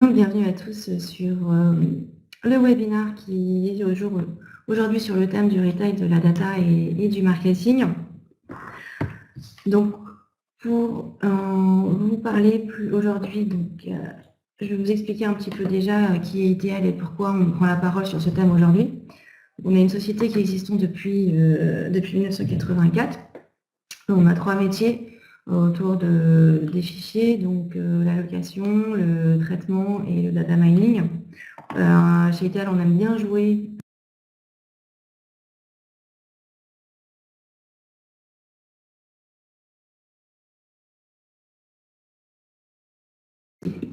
Bienvenue à tous sur le webinaire qui est aujourd'hui sur le thème du retail, de la data et du marketing. Donc, pour vous parler aujourd'hui, je vais vous expliquer un petit peu déjà qui est ITL et pourquoi on prend la parole sur ce thème aujourd'hui. On est une société qui existe depuis 1984. On a 3 métiers autour des fichiers, donc la location, le traitement et le data mining. Chez ITL, on aime bien jouer.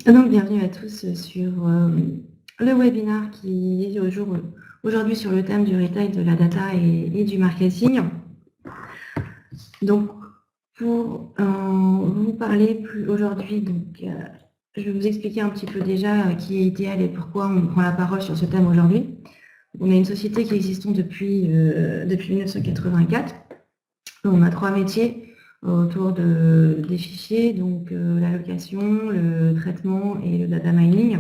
Donc, bienvenue à tous sur le webinaire qui est aujourd'hui sur le thème du retail, de la data et du marketing. Donc, pour vous parler aujourd'hui, je vais vous expliquer un petit peu déjà qui est ITL et pourquoi on prend la parole sur ce thème aujourd'hui. On est une société qui existe depuis 1984. On a 3 métiers autour des fichiers, donc la location, le traitement et le data mining.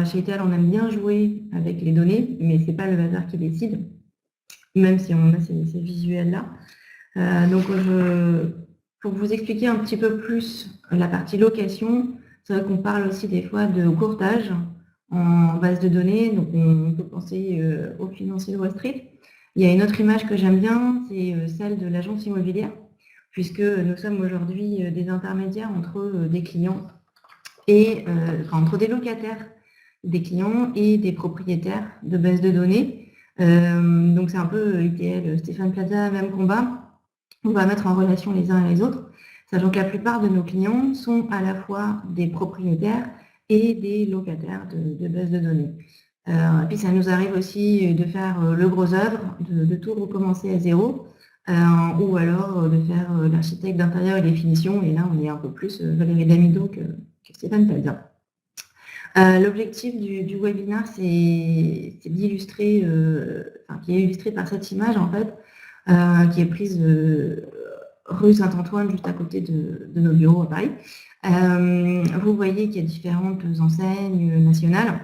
Chez ITL, on aime bien jouer avec les données, mais ce n'est pas le hasard qui décide, même si on a ces visuels-là. Pour vous expliquer un petit peu plus la partie location, c'est vrai qu'on parle aussi des fois de courtage en base de données, donc on peut penser au financier de Wall Street. Il y a une autre image que j'aime bien, c'est celle de l'agence immobilière, puisque nous sommes aujourd'hui des intermédiaires entre des clients et entre des locataires, des clients et des propriétaires de bases de données. Donc c'est un peu ITL, Stéphane Plaza, même combat. On va mettre en relation les uns et les autres, sachant que la plupart de nos clients sont à la fois des propriétaires et des locataires de bases de données. Et puis ça nous arrive aussi de faire le gros œuvre, de tout recommencer à zéro, ou alors de faire l'architecte d'intérieur et des finitions, et là on est un peu plus Valérie Damido que Stéphane Plaza. L'objectif du webinaire, c'est d'illustrer, qui est illustré par cette image en fait, qui est prise rue Saint-Antoine, juste à côté de nos bureaux à Paris. Vous voyez qu'il y a différentes enseignes nationales.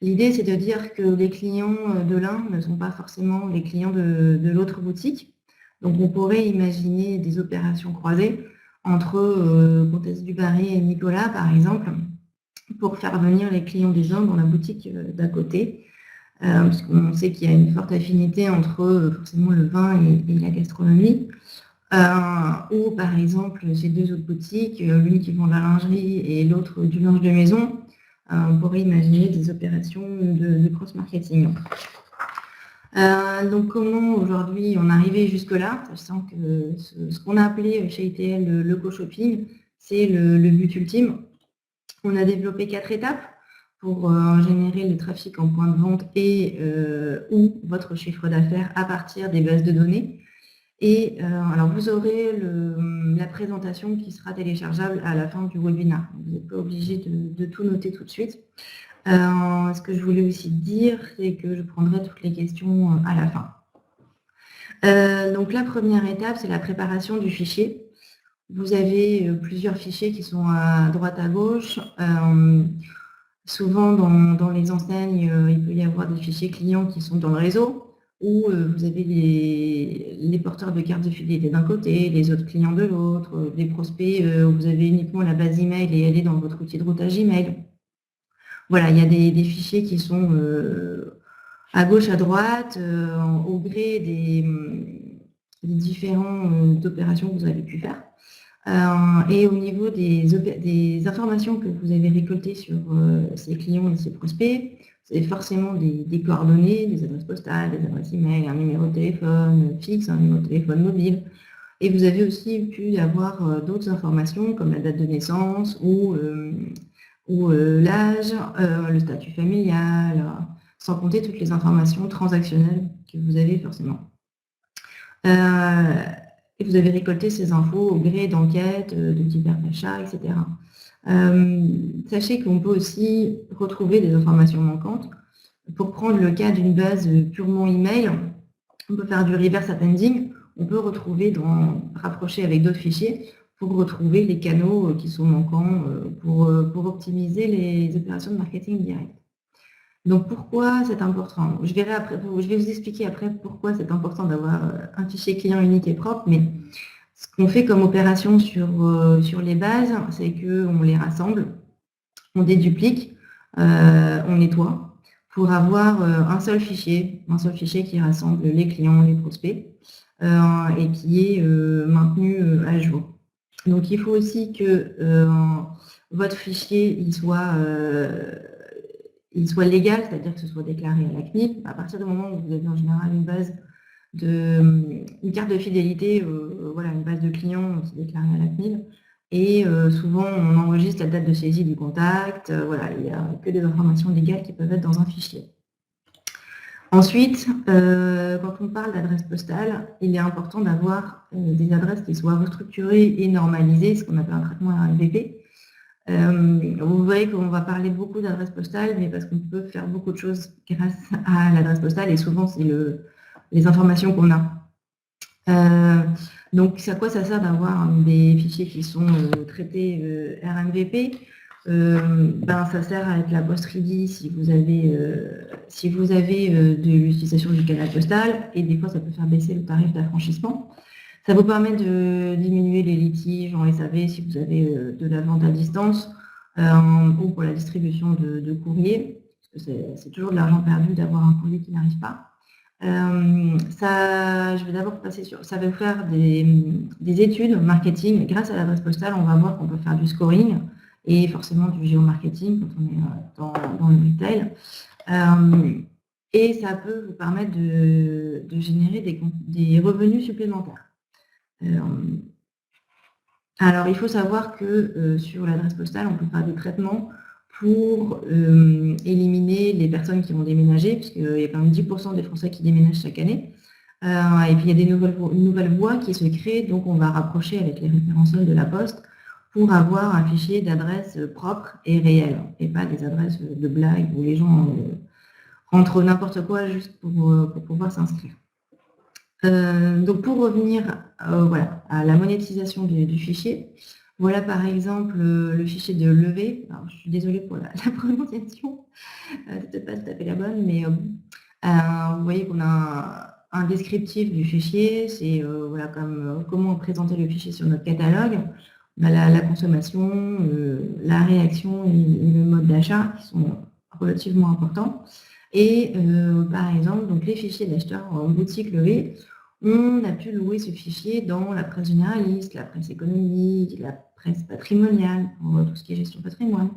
L'idée, c'est de dire que les clients de l'un ne sont pas forcément les clients de l'autre boutique. Donc, on pourrait imaginer des opérations croisées entre Comtesse du Barry et Nicolas, par exemple, pour faire venir les clients des uns dans la boutique d'à côté. Parce qu'on sait qu'il y a une forte affinité entre forcément le vin et la gastronomie. Ou par exemple, ces deux autres boutiques, l'une qui vend de la lingerie et l'autre du linge de maison, on pourrait imaginer des opérations de cross-marketing. Donc comment aujourd'hui on est arrivé jusque-là, sachant que ce qu'on a appelé chez ITL le co-shopping, c'est le but ultime. On a développé 4 étapes pour générer le trafic en point de vente et ou votre chiffre d'affaires à partir des bases de données. Et alors vous aurez la présentation qui sera téléchargeable à la fin du webinaire. Vous n'êtes pas obligé de tout noter tout de suite. Ce que je voulais aussi dire, c'est que je prendrai toutes les questions à la fin. Donc la première étape, c'est la préparation du fichier. Vous avez plusieurs fichiers qui sont à droite, à gauche. Souvent, dans les enseignes, il peut y avoir des fichiers clients qui sont dans le réseau, où vous avez les porteurs de cartes de fidélité d'un côté, les autres clients de l'autre, des prospects où vous avez uniquement la base email et elle est dans votre outil de routage email. Voilà, il y a des fichiers qui sont à gauche, à droite, au gré des différentes opérations que vous avez pu faire. Et au niveau des informations que vous avez récoltées sur ces clients et ces prospects, vous avez forcément des coordonnées, des adresses postales, des adresses email, un numéro de téléphone fixe, un numéro de téléphone mobile. Et vous avez aussi pu avoir d'autres informations comme la date de naissance ou l'âge, le statut familial, sans compter toutes les informations transactionnelles que vous avez forcément. Et vous avez récolté ces infos au gré d'enquêtes, de divers achats, etc. Sachez qu'on peut aussi retrouver des informations manquantes. Pour prendre le cas d'une base purement email, on peut faire du reverse appending. On peut rapprocher avec d'autres fichiers pour retrouver les canaux qui sont manquants pour optimiser les opérations de marketing direct. Donc pourquoi c'est important? Je vais vous expliquer après pourquoi c'est important d'avoir un fichier client unique et propre, mais ce qu'on fait comme opération sur les bases, c'est qu'on les rassemble, on déduplique, on nettoie, pour avoir un seul fichier qui rassemble les clients, les prospects, et qui est maintenu à jour. Donc il faut aussi que votre fichier il soit légal, c'est-à-dire que ce soit déclaré à la CNIL. À partir du moment où vous avez en général une carte de fidélité, voilà, une base de clients qui est déclarée à la CNIL, et souvent on enregistre la date de saisie du contact, voilà, il n'y a que des informations légales qui peuvent être dans un fichier. Ensuite, quand on parle d'adresse postale, il est important d'avoir des adresses qui soient restructurées et normalisées, ce qu'on appelle un traitement RNVP. Vous voyez qu'on va parler beaucoup d'adresse postale, mais parce qu'on peut faire beaucoup de choses grâce à l'adresse postale, et souvent c'est les informations qu'on a. Donc, à quoi ça sert d'avoir des fichiers qui sont traités RNVP? Ça sert à être la post ready si vous avez de l'utilisation du canal postal, et des fois ça peut faire baisser le tarif d'affranchissement. Ça vous permet de diminuer les litiges en SAV si vous avez de la vente à distance ou pour la distribution de courrier, parce que c'est toujours de l'argent perdu d'avoir un courrier qui n'arrive pas. Je vais d'abord passer sur... Ça va vous faire des études marketing. Grâce à l'adresse postale, on va voir qu'on peut faire du scoring et forcément du géomarketing quand on est dans le retail. Et ça peut vous permettre de générer des revenus supplémentaires. Alors, il faut savoir que sur l'adresse postale, on peut faire des traitements pour éliminer les personnes qui vont déménager, puisqu'il y a quand même 10% des Français qui déménagent chaque année. Et puis, il y a des nouvelles voies qui se créent, donc on va rapprocher avec les référentiels de la Poste pour avoir un fichier d'adresse propre et réel, et pas des adresses de blague où les gens rentrent n'importe quoi juste pour pouvoir s'inscrire. Donc pour revenir voilà, à la monétisation du fichier, voilà par exemple le fichier de levée. Alors, je suis désolée pour la prononciation, c'est peut-être pas tout à fait la bonne, mais vous voyez qu'on a un descriptif du fichier, c'est voilà, comment présenter le fichier sur notre catalogue, la consommation, la réaction et le mode d'achat qui sont relativement importants. Et par exemple, donc les fichiers d'acheteurs en boutique levée, on a pu louer ce fichier dans la presse généraliste, la presse économique, la presse patrimoniale, pour tout ce qui est gestion patrimoine.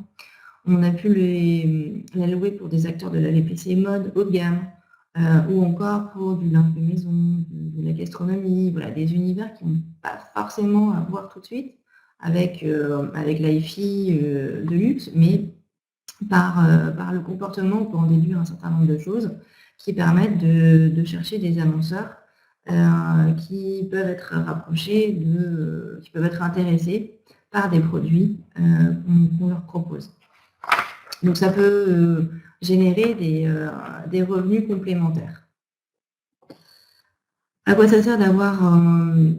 On a pu la louer pour des acteurs de la VPC mode haut de gamme, ou encore pour du linge de maison, de la gastronomie, voilà, des univers qui n'ont pas forcément à voir tout de suite avec l'IFI de luxe, mais par le comportement, on peut en déduire un certain nombre de choses qui permettent de chercher des annonceurs qui peuvent être rapprochés, qui peuvent être intéressés par des produits qu'on leur propose. Donc ça peut générer des revenus complémentaires. À quoi ça sert d'avoir...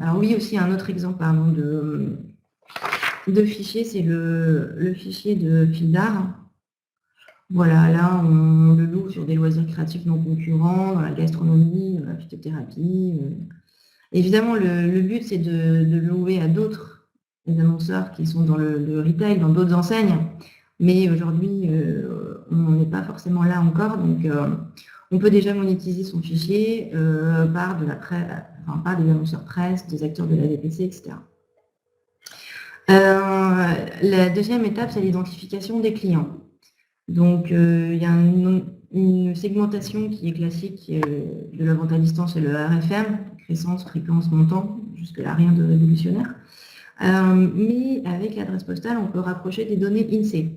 alors oui, aussi un autre exemple pardon, de fichier, c'est le fichier de fil d'art. Voilà, là, on le loue sur des loisirs créatifs non concurrents, dans la gastronomie, dans la phytothérapie. Évidemment, le but, c'est de louer à d'autres annonceurs qui sont dans le retail, dans d'autres enseignes. Mais aujourd'hui, on n'en est pas forcément là encore. Donc, on peut déjà monétiser son fichier par des annonceurs presse, des acteurs de la VPC, etc. La deuxième étape, c'est l'identification des clients. Donc, il y a une segmentation qui est classique de la vente à distance et le RFM, créance, fréquence, montant, jusque-là rien de révolutionnaire. Mais avec l'adresse postale, on peut rapprocher des données INSEE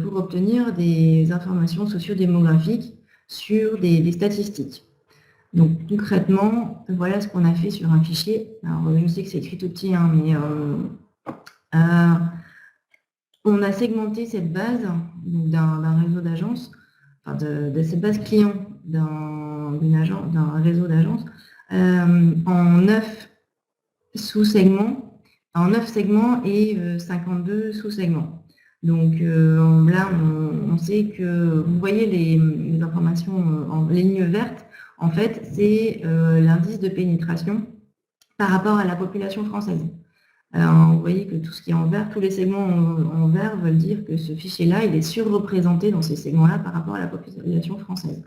pour obtenir des informations sociodémographiques sur des statistiques. Donc, concrètement, voilà ce qu'on a fait sur un fichier. Alors, je sais que c'est écrit tout petit, hein, mais on a segmenté cette base d'un réseau d'agences, enfin de cette base client d'un réseau d'agences en 9 sous-segments en 9 segments et 52 sous-segments. Donc là, on sait que, vous voyez les informations, les lignes vertes, en fait, c'est l'indice de pénétration par rapport à la population française. Alors, vous voyez que tout ce qui est en vert, tous les segments en vert veulent dire que ce fichier-là, il est surreprésenté dans ces segments-là par rapport à la population française.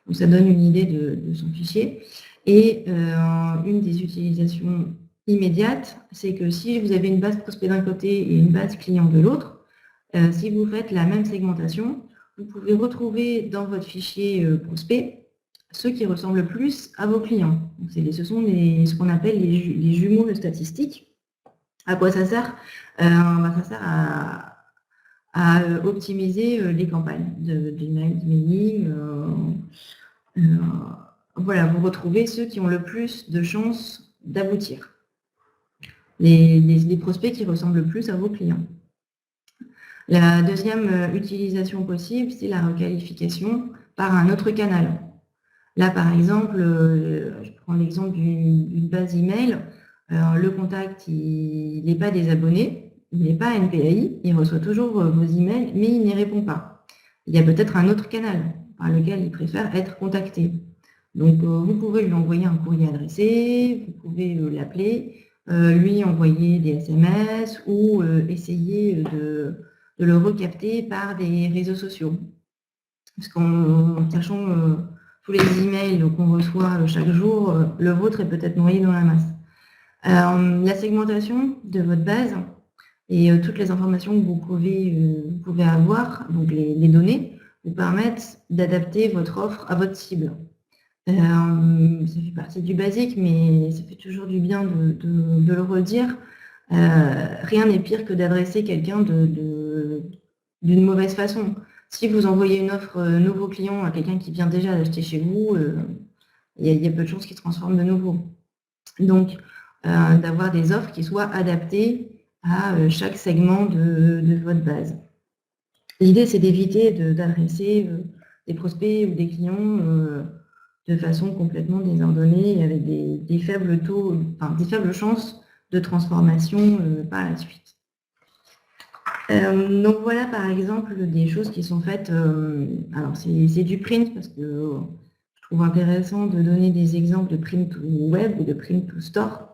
Donc ça donne une idée de son fichier. Et une des utilisations immédiates, c'est que si vous avez une base prospect d'un côté et une base client de l'autre, si vous faites la même segmentation, vous pouvez retrouver dans votre fichier prospect ceux qui ressemblent le plus à vos clients. Donc, ce sont ce qu'on appelle les jumeaux statistiques. À quoi ça sert? Ça sert à optimiser les campagnes d'emailing. Voilà, vous retrouvez ceux qui ont le plus de chances d'aboutir. Les prospects qui ressemblent le plus à vos clients. La deuxième utilisation possible, c'est la requalification par un autre canal. Là, par exemple, je prends l'exemple d'une base email. Le contact, il n'est pas désabonné, il n'est pas NPAI, il reçoit toujours vos emails, mais il n'y répond pas. Il y a peut-être un autre canal par lequel il préfère être contacté. Donc, vous pouvez lui envoyer un courrier adressé, vous pouvez l'appeler, lui envoyer des SMS ou essayer de le recapter par des réseaux sociaux. Parce qu'en sachant tous les emails qu'on reçoit chaque jour, le vôtre est peut-être noyé dans la masse. La segmentation de votre base et toutes les informations que vous pouvez avoir, donc les données, vous permettent d'adapter votre offre à votre cible. Ça fait partie du basique, mais ça fait toujours du bien de le redire. Rien n'est pire que d'adresser quelqu'un d'une mauvaise façon. Si vous envoyez une offre nouveau client à quelqu'un qui vient déjà d'acheter chez vous, il y a peu de chances qu'il se transforme de nouveau. Donc, d'avoir des offres qui soient adaptées à chaque segment de votre base. L'idée, c'est d'éviter d'adresser des prospects ou des clients de façon complètement désordonnée, avec des faibles taux, des faibles chances de transformation par la suite. Donc voilà par exemple des choses qui sont faites, alors c'est du print parce que je trouve intéressant de donner des exemples de print to web ou de print to store.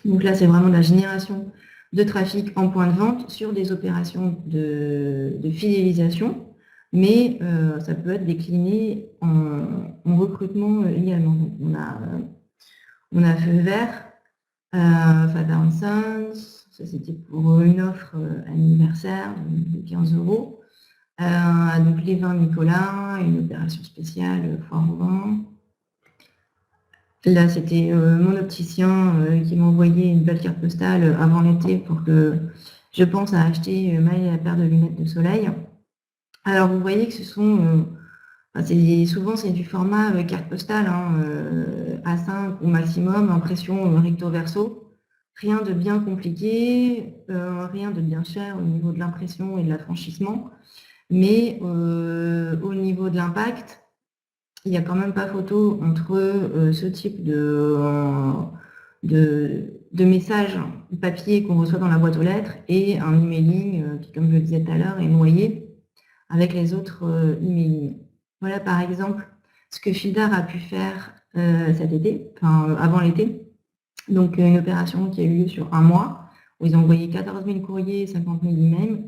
Donc là c'est vraiment la génération de trafic en point de vente sur des opérations de fidélisation, mais ça peut être décliné en recrutement également. Donc on a Feu Vert, Father & Sons, ça c'était pour une offre anniversaire de 15 €. Donc les vins Nicolas, une opération spéciale foire au vin. Là c'était mon opticien qui m'a envoyé une belle carte postale avant l'été pour que je pense à acheter ma paire de lunettes de soleil. Alors vous voyez que ce sont souvent c'est du format carte postale, A5 au maximum, impression recto verso. Rien de bien compliqué, rien de bien cher au niveau de l'impression et de l'affranchissement, mais au niveau de l'impact, il n'y a quand même pas photo entre ce type de message papier qu'on reçoit dans la boîte aux lettres et un emailing qui, comme je le disais tout à l'heure, est noyé avec les autres emailing. Voilà par exemple ce que Fildar a pu faire cet été, avant l'été. Donc une opération qui a eu lieu sur un mois, où ils ont envoyé 14 000 courriers et 50 000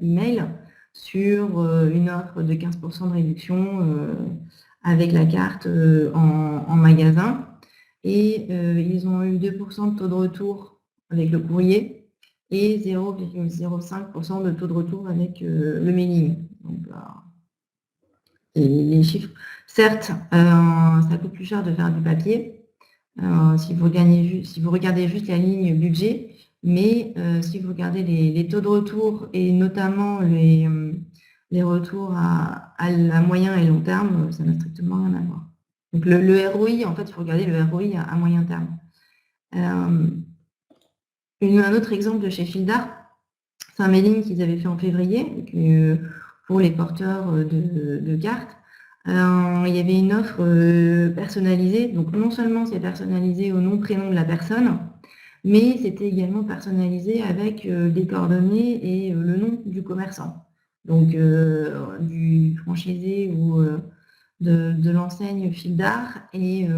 emails sur une offre de 15% de réduction avec la carte en magasin. Et ils ont eu 2% de taux de retour avec le courrier et 0,05% de taux de retour avec le mailing. Donc, les chiffres, certes, ça coûte plus cher de faire du papier, si vous regardez juste la ligne budget, mais si vous regardez les taux de retour et notamment les retours à moyen et long terme, ça n'a strictement rien à voir. Donc le ROI, en fait, il faut regarder le ROI à moyen terme. Un autre exemple de chez Fildar, c'est un mailing qu'ils avaient fait en février pour les porteurs de cartes. Il y avait une offre personnalisée, donc non seulement c'est personnalisé au nom, prénom de la personne, mais c'était également personnalisé avec les coordonnées et le nom du commerçant, donc du franchisé ou de l'enseigne Fil d'Art, et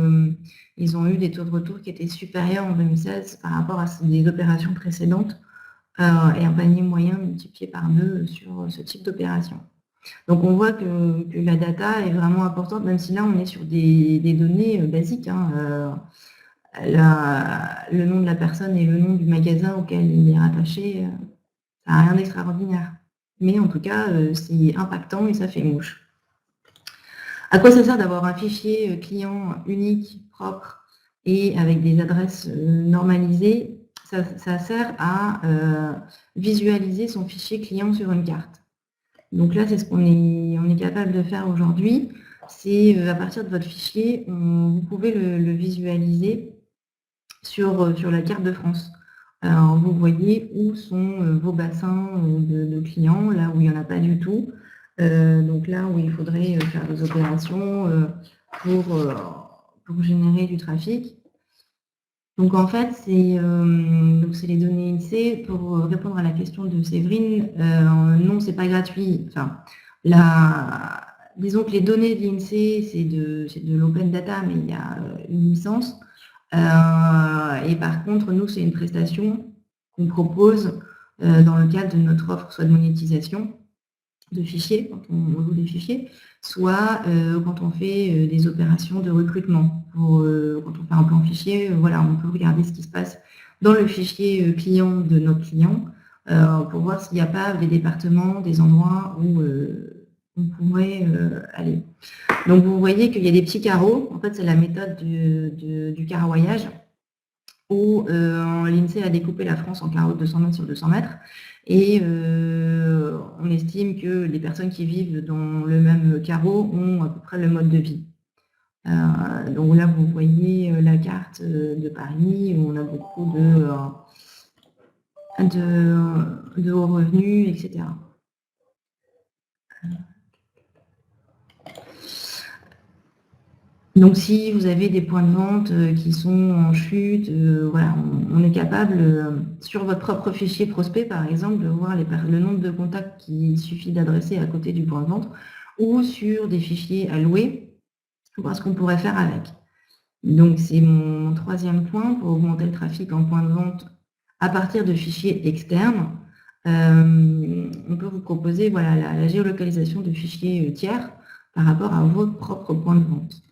ils ont eu des taux de retour qui étaient supérieurs en 2016 par rapport à des opérations précédentes, et un panier moyen multiplié par 2 sur ce type d'opération. Donc on voit que la data est vraiment importante, même si là on est sur des données basiques, hein, le nom de la personne et le nom du magasin auquel il est rattaché, ça n'a rien d'extraordinaire. Mais en tout cas, c'est impactant et ça fait mouche. À quoi ça sert d'avoir un fichier client unique, propre et avec des adresses normalisées? Ça sert à visualiser son fichier client sur une carte. Donc là, c'est ce qu'on est capable de faire aujourd'hui. C'est à partir de votre fichier, vous pouvez le visualiser sur la carte de France. Alors, vous voyez où sont vos bassins de clients, là où il n'y en a pas du tout. Donc là où il faudrait faire des opérations pour générer du trafic. Donc en fait, c'est les données INSEE. Pour répondre à la question de Séverine, non, c'est pas gratuit. Enfin, disons que les données de l'INSEE, c'est de l'open data, mais il y a une licence. Et par contre, nous, c'est une prestation qu'on propose dans le cadre de notre offre, soit de monétisation de fichiers, quand on loue des fichiers, soit quand on fait des opérations de recrutement. Quand on fait un plan fichier, voilà, on peut regarder ce qui se passe dans le fichier client de notre client pour voir s'il n'y a pas des départements, des endroits où on pourrait aller. Donc vous voyez qu'il y a des petits carreaux. En fait, c'est la méthode du carroyage où l'INSEE a découpé la France en carreaux de 200 mètres sur 200 mètres. Et on estime que les personnes qui vivent dans le même carreau ont à peu près le mode de vie. Donc là, vous voyez la carte de Paris, où on a beaucoup de hauts revenus, etc. Donc si vous avez des points de vente qui sont en chute, voilà, on est capable, sur votre propre fichier prospect par exemple, de voir le nombre de contacts qu'il suffit d'adresser à côté du point de vente, ou sur des fichiers à louer, voir ce qu'on pourrait faire avec. Donc c'est mon troisième point pour augmenter le trafic en point de vente à partir de fichiers externes. On peut vous proposer voilà, la géolocalisation de fichiers tiers par rapport à votre propre point de vente.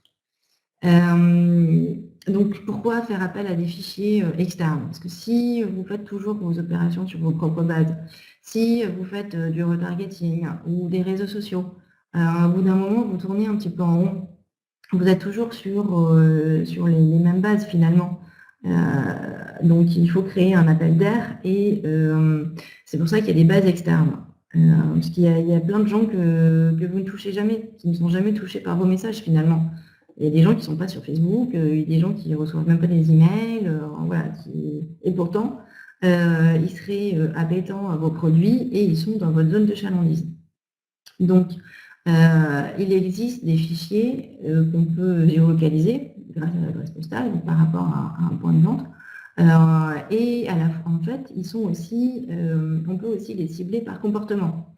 Donc, pourquoi faire appel à des fichiers externes? Parce que si vous faites toujours vos opérations sur vos propres bases, si vous faites du retargeting ou des réseaux sociaux, au bout d'un moment, vous tournez un petit peu en rond. Vous êtes toujours sur les mêmes bases finalement. Donc, il faut créer un appel d'air et c'est pour ça qu'il y a des bases externes. Parce qu'il y a plein de gens que vous ne touchez jamais, qui ne sont jamais touchés par vos messages finalement. Il y a des gens qui ne sont pas sur Facebook, il y a des gens qui ne reçoivent même pas des emails, voilà, et pourtant, ils seraient appétents à vos produits et ils sont dans votre zone de chalandise. Donc, il existe des fichiers qu'on peut géolocaliser grâce à l'adresse postale par rapport à un point de vente. Et en fait, ils sont aussi, on peut aussi les cibler par comportement.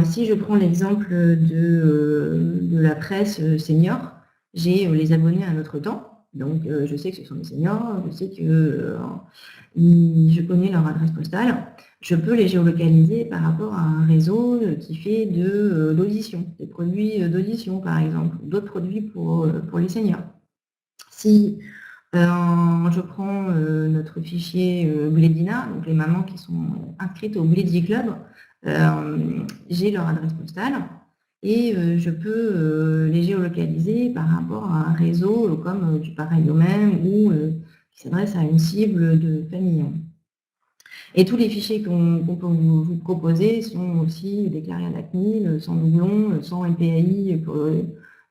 Si je prends l'exemple de la presse senior, j'ai les abonnés à Notre Temps, donc je sais que ce sont des seniors, je sais que je connais leur adresse postale, je peux les géolocaliser par rapport à un réseau qui fait de l'audition, des produits d'audition par exemple, d'autres produits pour les seniors. Si je prends notre fichier Blédina, donc les mamans qui sont inscrites au Blédi Club, j'ai leur adresse postale et je peux les géolocaliser par rapport à un réseau comme du pareil au même ou qui s'adresse à une cible de famille. Et tous les fichiers qu'on peut vous proposer sont aussi déclarés à la CNIL, sans doublon, sans MPAI pour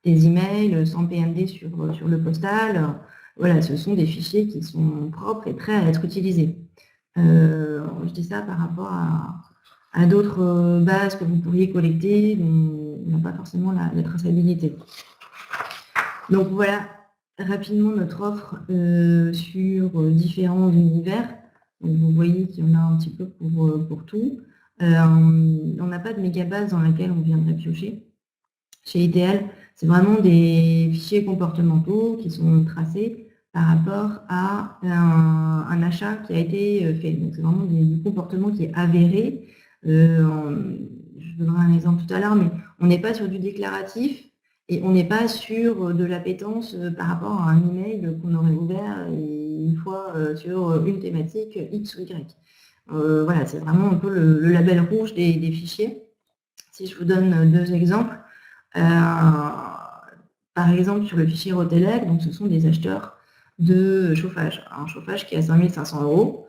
des emails, sans PMD sur le postal. Voilà, ce sont des fichiers qui sont propres et prêts à être utilisés. Je dis ça par rapport à d'autres bases que vous pourriez collecter, dont on n'a pas forcément la traçabilité. Donc voilà rapidement notre offre sur différents univers. Donc, vous voyez qu'il y en a un petit peu pour tout. On n'a pas de méga base dans laquelle on viendrait piocher. Chez ITL, c'est vraiment des fichiers comportementaux qui sont tracés par rapport à un achat qui a été fait. Donc, c'est vraiment du comportement qui est avéré. Je donnerai un exemple tout à l'heure, mais on n'est pas sur du déclaratif et on n'est pas sur de l'appétence par rapport à un email qu'on aurait ouvert une fois sur une thématique X ou Y. Voilà, c'est vraiment un peu le label rouge des fichiers. Si je vous donne 2 exemples, par exemple sur le fichier Rotelec, donc ce sont des acheteurs de chauffage. Un chauffage qui est à 5 500 €.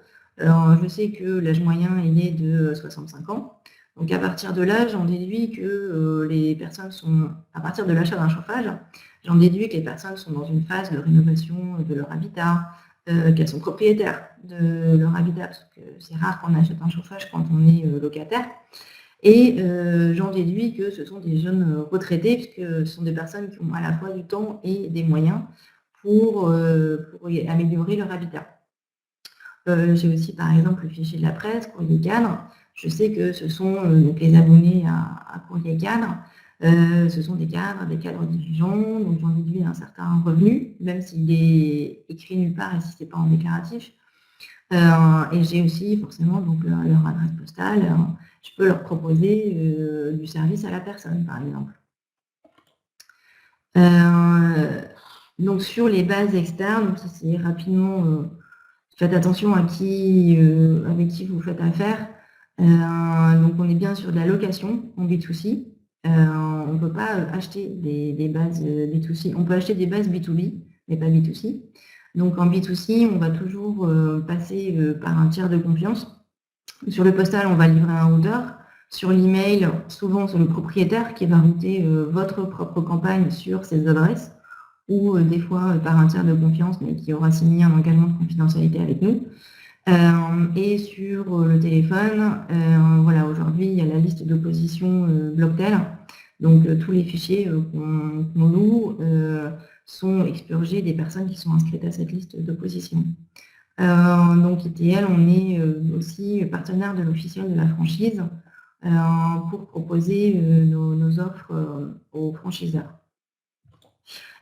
Je sais que l'âge moyen il est de 65 ans. Donc à partir de là, j'en déduis que les personnes sont, à partir de l'achat d'un chauffage, j'en déduis que les personnes sont dans une phase de rénovation de leur habitat, qu'elles sont propriétaires de leur habitat, parce que c'est rare qu'on achète un chauffage quand on est locataire. Et j'en déduis que ce sont des jeunes retraités, puisque ce sont des personnes qui ont à la fois du temps et des moyens pour améliorer leur habitat. J'ai aussi par exemple le fichier de la presse, Courrier Cadre. Je sais que ce sont donc les abonnés à Courrier Cadre. Ce sont des cadres dirigeants, donc j'en déduis un certain revenu, même s'il est écrit nulle part et si ce n'est pas en déclaratif. Et j'ai aussi forcément donc, leur adresse postale. Je peux leur proposer du service à la personne, par exemple. Donc sur les bases externes, donc ça c'est rapidement, faites attention à avec qui vous faites affaire. Donc on est bien sur de la location en B2C. On ne peut pas acheter des bases B2C. On peut acheter des bases B2B, mais pas B2C. Donc en B2C, on va toujours passer par un tiers de confiance. Sur le postal, on va livrer un routeur. Sur l'email, souvent c'est le propriétaire qui va router votre propre campagne sur ses adresses, ou des fois par un tiers de confiance, mais qui aura signé un engagement de confidentialité avec nous. Et sur le téléphone, voilà, aujourd'hui, il y a la liste d'opposition Blocktel. Donc, tous les fichiers qu'on loue sont expurgés des personnes qui sont inscrites à cette liste d'opposition. Donc, ITL, on est aussi partenaire de l'officiel de la franchise pour proposer nos offres aux franchiseurs.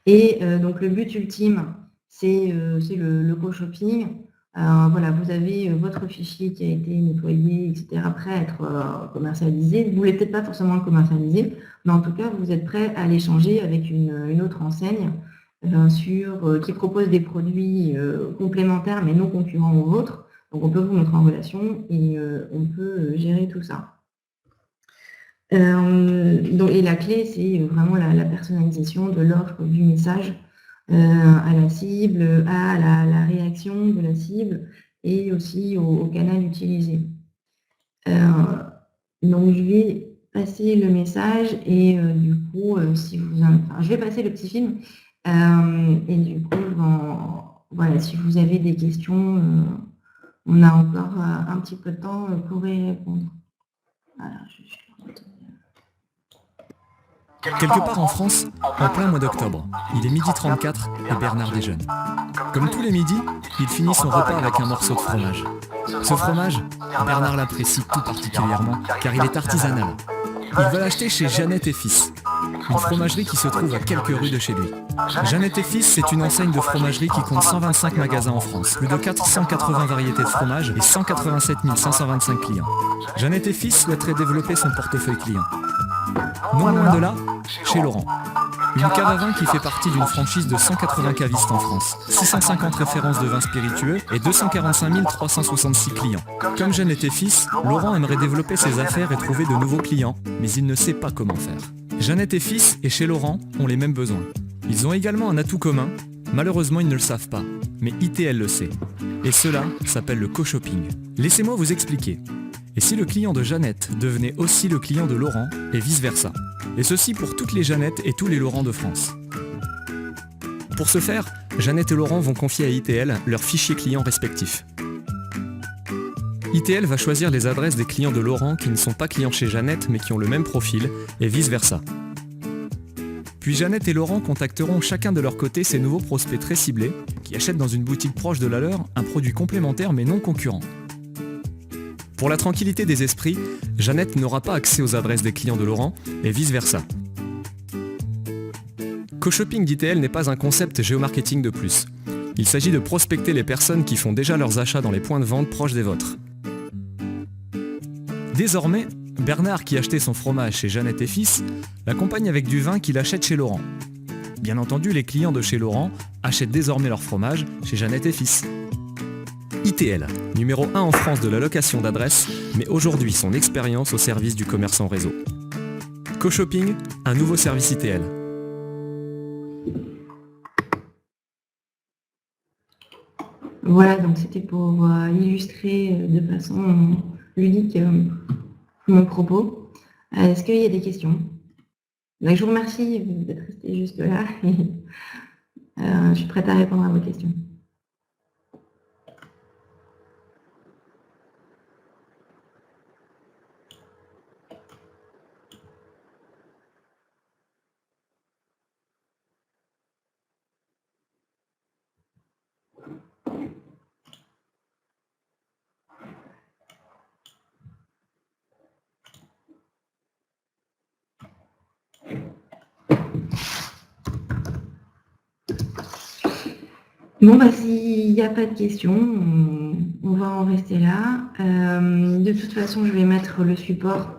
Et donc, le but ultime, c'est le co-shopping. Voilà, vous avez votre fichier qui a été nettoyé, etc., prêt à être commercialisé. Vous ne voulez peut-être pas forcément le commercialiser, mais en tout cas, vous êtes prêt à l'échanger avec une autre enseigne qui propose des produits complémentaires, mais non concurrents aux vôtres. Donc, on peut vous mettre en relation et on peut gérer tout ça. Et la clé, c'est vraiment la personnalisation de l'offre, du message à la cible, à la réaction de la cible et aussi au canal utilisé. Donc, je vais passer le message et du coup, je vais passer le petit film et du coup, voilà, si vous avez des questions, on a encore un petit peu de temps pour y répondre. Voilà, Quelque part en France, en plein mois d'octobre, il est 12h34 et Bernard déjeune. Comme tous les midis, il finit son repas avec un morceau de fromage. Ce fromage, Bernard l'apprécie tout particulièrement car il est artisanal. Il va l'acheter chez Jeannette et Fils, une fromagerie qui se trouve à quelques rues de chez lui. Jeannette et Fils, c'est une enseigne de fromagerie qui compte 125 magasins en France, plus de 480 variétés de fromage et 187 525 clients. Jeannette et Fils souhaiterait développer son portefeuille client. Non loin de là, chez Laurent. Une cave à vin qui fait partie d'une franchise de 180 cavistes en France, 650 références de vins spiritueux et 245 366 clients. Comme Jeannette et Fils, Laurent aimerait développer ses affaires et trouver de nouveaux clients, mais il ne sait pas comment faire. Jeannette et Fils et chez Laurent ont les mêmes besoins. Ils ont également un atout commun, malheureusement ils ne le savent pas, mais ITL le sait. Et cela s'appelle le co-shopping. Laissez-moi vous expliquer. Et si le client de Jeannette devenait aussi le client de Laurent, et vice-versa. Et ceci pour toutes les Jeannettes et tous les Laurents de France. Pour ce faire, Jeannette et Laurent vont confier à ITL leurs fichiers clients respectifs. ITL va choisir les adresses des clients de Laurent qui ne sont pas clients chez Jeannette mais qui ont le même profil, et vice-versa. Puis Jeannette et Laurent contacteront chacun de leur côté ces nouveaux prospects très ciblés qui achètent dans une boutique proche de la leur un produit complémentaire mais non concurrent. Pour la tranquillité des esprits, Jeannette n'aura pas accès aux adresses des clients de Laurent et vice-versa. Co-shopping d'ITL n'est pas un concept géomarketing de plus. Il s'agit de prospecter les personnes qui font déjà leurs achats dans les points de vente proches des vôtres. Désormais, Bernard, qui achetait son fromage chez Jeannette et Fils, l'accompagne avec du vin qu'il achète chez Laurent. Bien entendu, les clients de chez Laurent achètent désormais leur fromage chez Jeannette et Fils. ITL, numéro 1 en France de la location d'adresses, met aujourd'hui son expérience au service du commerce en réseau. Co-shopping, un nouveau service ITL. Voilà, donc c'était pour illustrer de façon ludique mon propos. Est-ce qu'il y a des questions? Donc, je vous remercie d'être resté jusque-là et je suis prête à répondre à vos questions. Bon, s'il n'y a pas de questions, on va en rester là. De toute façon, je vais mettre le support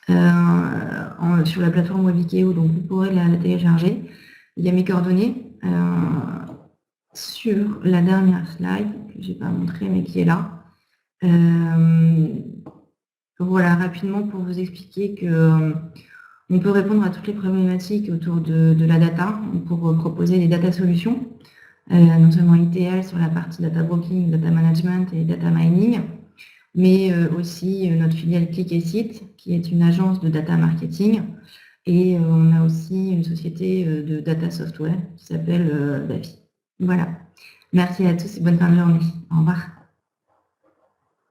sur la plateforme Webikeo, donc vous pourrez la télécharger. Il y a mes coordonnées sur la dernière slide, que je n'ai pas montré, mais qui est là. Voilà, rapidement pour vous expliquer que on peut répondre à toutes les problématiques autour de la data pour proposer des data solutions. Non seulement ITL sur la partie data broking, data management et data mining, mais aussi notre filiale Click et Site, qui est une agence de data marketing. Et on a aussi une société de data software qui s'appelle Bafi. Voilà. Merci à tous et bonne fin de journée. Au revoir.